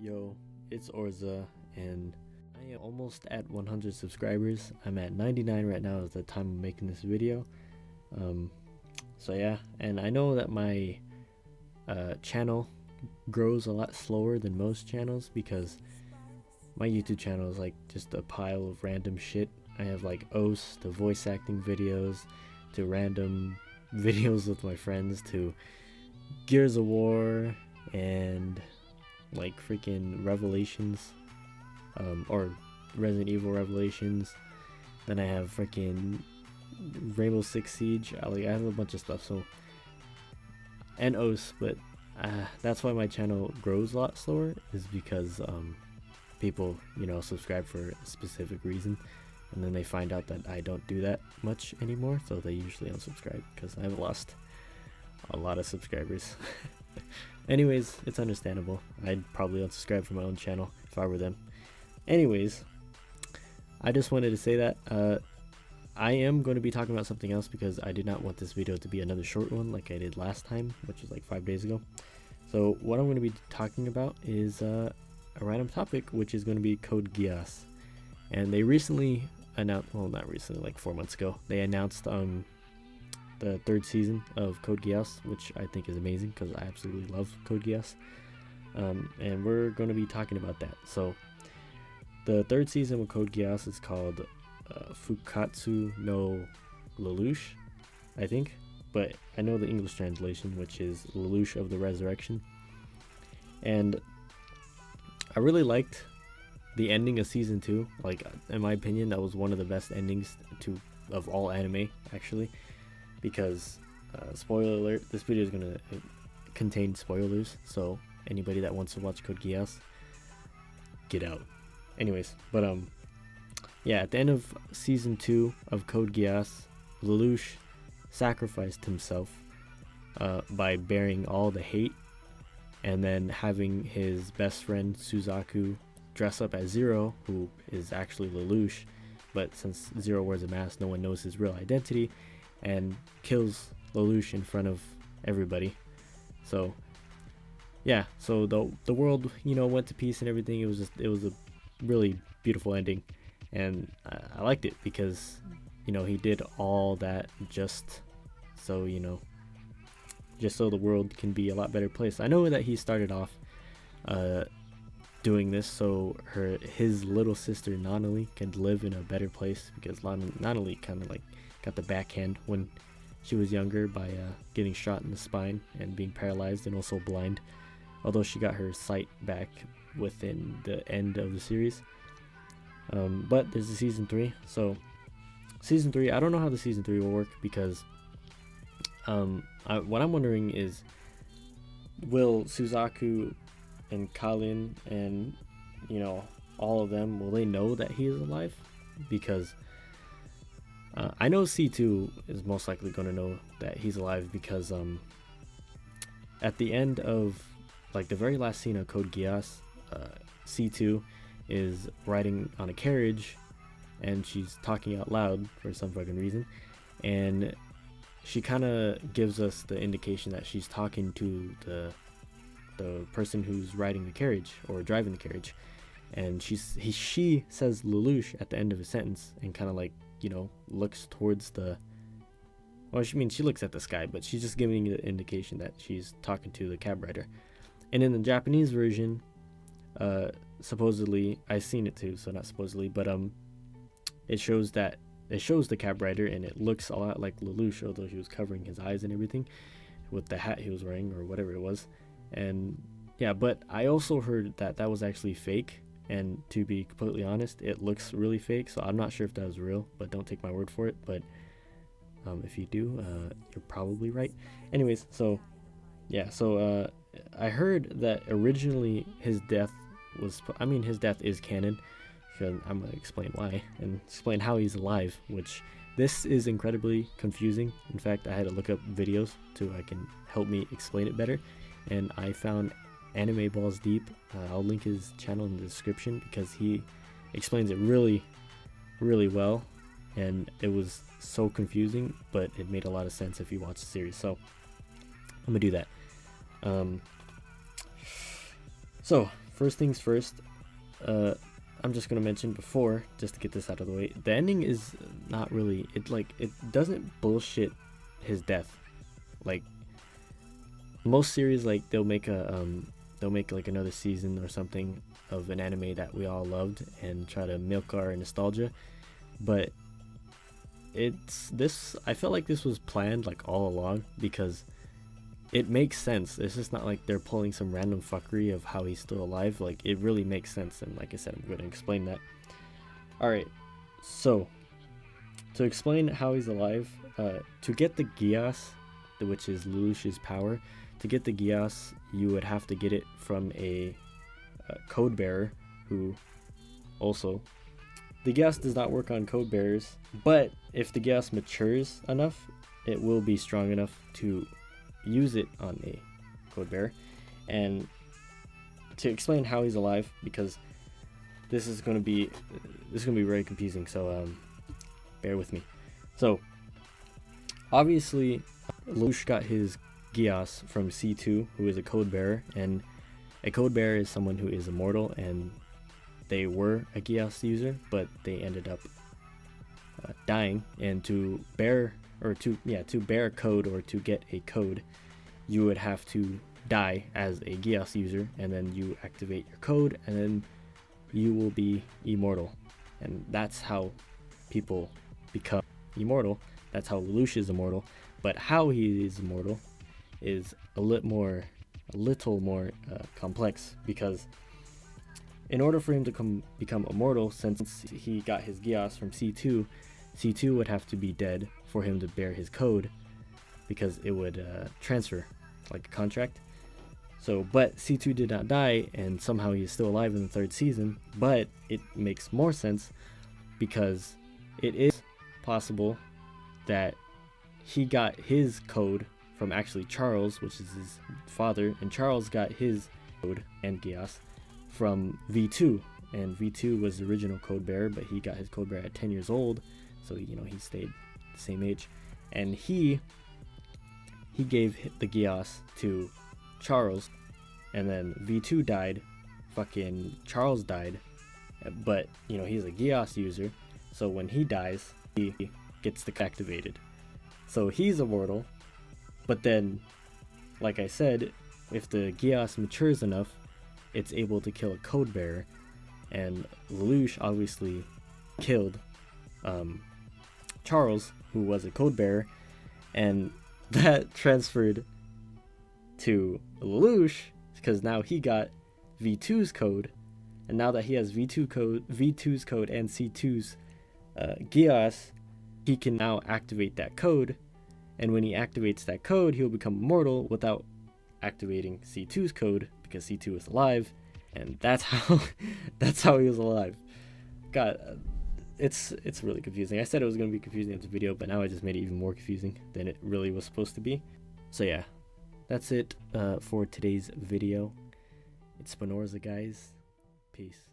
Yo, it's Aorza, and I am almost at 100 subscribers. I'm at 99 right now at the time of making this video. So yeah, and I know that my channel grows a lot slower than most channels because my YouTube channel is like just a pile of random shit. I have like OS to voice acting videos to random videos with my friends to Gears of War and like freaking Revelations or Resident Evil Revelations. Then I have freaking Rainbow Six Siege. I have a bunch of stuff, so, and OS, but that's why my channel grows a lot slower, is because people, subscribe for a specific reason, and then they find out that I don't do that much anymore, so they usually unsubscribe because I've lost a lot of subscribers. Anyways, it's understandable. I'd probably unsubscribe from my own channel if I were them. Anyways, I just wanted to say that I am going to be talking about something else because I did not want this video to be another short one like I did last time, which was like 5 days ago. So what I'm going to be talking about is a random topic, which is going to be Code Geass. And they recently announced, well, not recently, like 4 months ago, they announced the 3rd season of Code Geass, which I think is amazing because I absolutely love Code Geass. And we're going to be talking about that. So the 3rd season of Code Geass is called Fukatsu no Lelouch, I think, but I know the English translation, which is Lelouch of the Resurrection. And I really liked the ending of season 2. Like, in my opinion, that was one of the best endings of all anime, actually, because spoiler alert, this video is going to contain spoilers, so anybody that wants to watch Code Geass, get out. Anyways, but yeah, at the end of season 2 of Code Geass, Lelouch sacrificed himself by bearing all the hate, and then having his best friend Suzaku dress up as Zero, who is actually Lelouch, but since Zero wears a mask, no one knows his real identity, and kills Lelouch in front of everybody. So yeah, so the world, went to peace and everything. It was a really beautiful ending, and I liked it because he did all that just so the world can be a lot better place. I know that he started off doing this so his little sister Nanali can live in a better place, because Nanali kind of like got the backhand when she was younger by getting shot in the spine and being paralyzed and also blind, although she got her sight back within the end of the series. But there's a season 3, so season 3, I don't know how the season 3 will work, because what I'm wondering is, will Suzaku and Kalin and all of them, will they know that he is alive? Because I know C2 is most likely going to know that he's alive, because at the end of like the very last scene of Code Geass, C2 is riding on a carriage and she's talking out loud for some fucking reason, and she kind of gives us the indication that she's talking to the person who's riding the carriage or driving the carriage, and she says Lelouch at the end of a sentence, and kind of like looks towards she looks at the sky, but she's just giving the indication that she's talking to the cab rider. And in the Japanese version, supposedly, I've seen it too, so not supposedly, but it shows the cab rider, and it looks a lot like Lelouch, although he was covering his eyes and everything with the hat he was wearing or whatever it was. And yeah, but I also heard that was actually fake, and to be completely honest, it looks really fake, so I'm not sure if that was real, but don't take my word for it. But if you do, you're probably right. Anyways, so yeah, so I heard that originally his death is canon. I'm going to explain why and explain how he's alive, which this is incredibly confusing. In fact, I had to look up videos so I can help me explain it better, and I found Anime Balls Deep. I'll link his channel in the description because he explains it really, really well, and it was so confusing, but it made a lot of sense if you watch the series. So I'm going to do that. So first things first, I'm just gonna mention before, just to get this out of the way, the ending is not really, it doesn't bullshit his death. Like most series, like they'll make like another season or something of an anime that we all loved and try to milk our nostalgia, but I felt like this was planned like all along, because it makes sense. It's just not like they're pulling some random fuckery of how he's still alive. Like it really makes sense, and like I said, I'm going to explain that. Alright, so to explain how he's alive, to get the Geass, which is Lelouch's power, to get the Geass, you would have to get it from a code bearer, who also, the Geass does not work on code bearers, but if the Geass matures enough, it will be strong enough to use it on a code bearer. And to explain how he's alive, because this is going to be very confusing, so bear with me. So obviously Lelouch got his Geass from C2, who is a code bearer, and a code bearer is someone who is immortal, and they were a Geass user, but they ended up dying. And to bear a code, or to get a code, you would have to die as a Geass user, and then you activate your code, and then you will be immortal. And that's how people become immortal. That's how Lelouch is immortal. But how he is immortal is a little more complex, because in order for him to become immortal, since he got his Geass from C2, C2 would have to be dead for him to bear his code, because it would transfer like a contract. So, but C2 did not die, and somehow he is still alive in the third season. But it makes more sense, because it is possible that he got his code from actually Charles, which is his father, and Charles got his code and Geass from V2, and V2 was the original code bearer, but he got his code bearer at 10 years old, so he stayed the same age, and he gave the Geass to Charles, and then V2 died, fucking Charles died, but he's a Geass user, so when he dies, he gets activated, so he's immortal. But then, like I said, if the Geass matures enough, it's able to kill a code bearer, and Lelouch obviously killed Charles, who was a code bearer, and that transferred to Lelouch, because now he got V2's code, and now that he has V2's code and C2's Geass, he can now activate that code, and when he activates that code, he'll become immortal without activating C2's code, because C2 is alive, and that's how he was alive. God, it's really confusing. I said it was going to be confusing in the video, but now I just made it even more confusing than it really was supposed to be. So yeah, that's it for today's video. It's Aorza, guys. Peace.